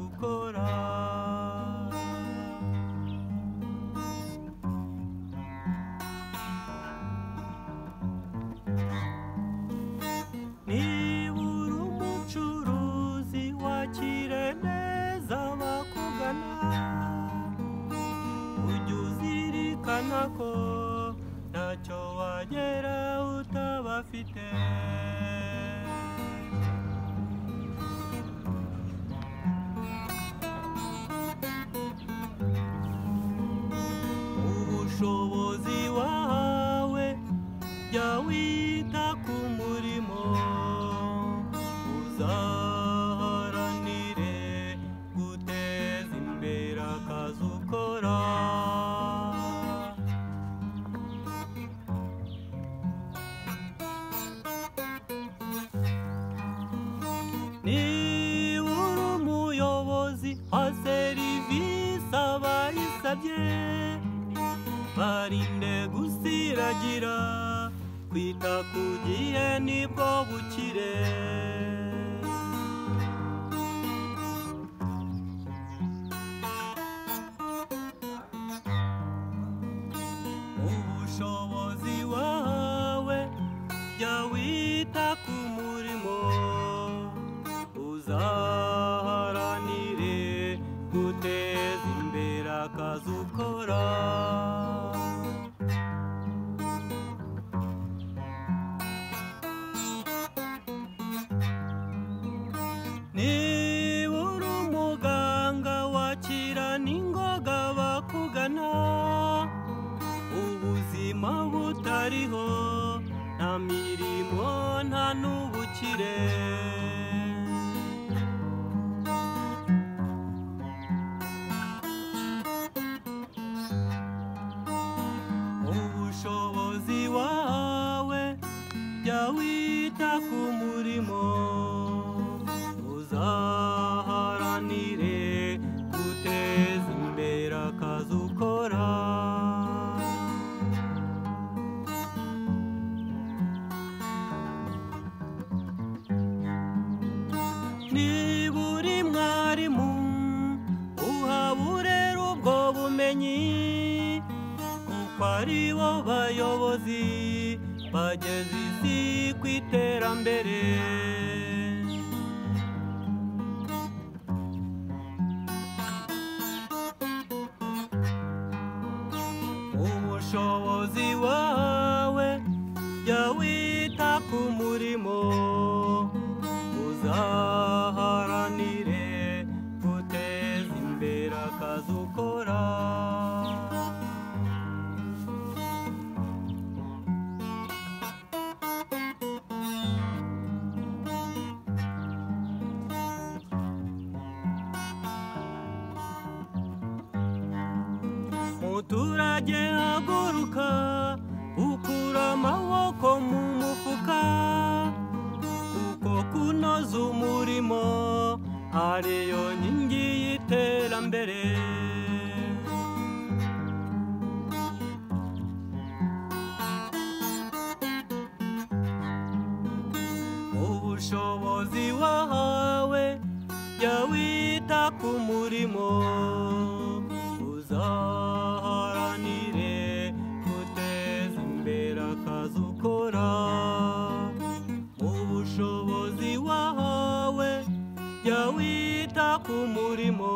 ukora. Niba uri umucuruzi wakire neza bakugana, ujye uzirikana ko ntacyo wagera utabafite. Ubushobozi wahawe jya wita ku murimo, uzaharanire guteza imbere akazi ukora. Niba uri umuyobozi wa serivisi abayisabye, barinde gusiragira, kwita ku gihe nibwo bukire. Ubushobozi wahawe jya wita ku murimo, uzaharanire guteza imbere akazi ukora. Niba uri umuganga wakira n'ingoga bakugana, ubuzima butariho nta mirimo nta n'ubukire. Ubushobozi wahawe jya wita ku murimo, uzaharanire guteza imbere akazi ukora. Niba uri mwarimu uhaburera ubwo bumenyi, kuko ari bo bayobozi bageze isi ku iterambere. Ubushobozi wahawe jya wita ku murimo, uzaharanire guteza imbere akazi ukora. Muturage haguruka, ukura amaboko mu mufuka, kuko kunoza umurimo ariyo nkingi y'iterambere. Ubushobozi wahawe jya wita ku murimo, uzaharanire guteza imbere akazi ukora. Ubushobozi wahawe jya wita ku murimo,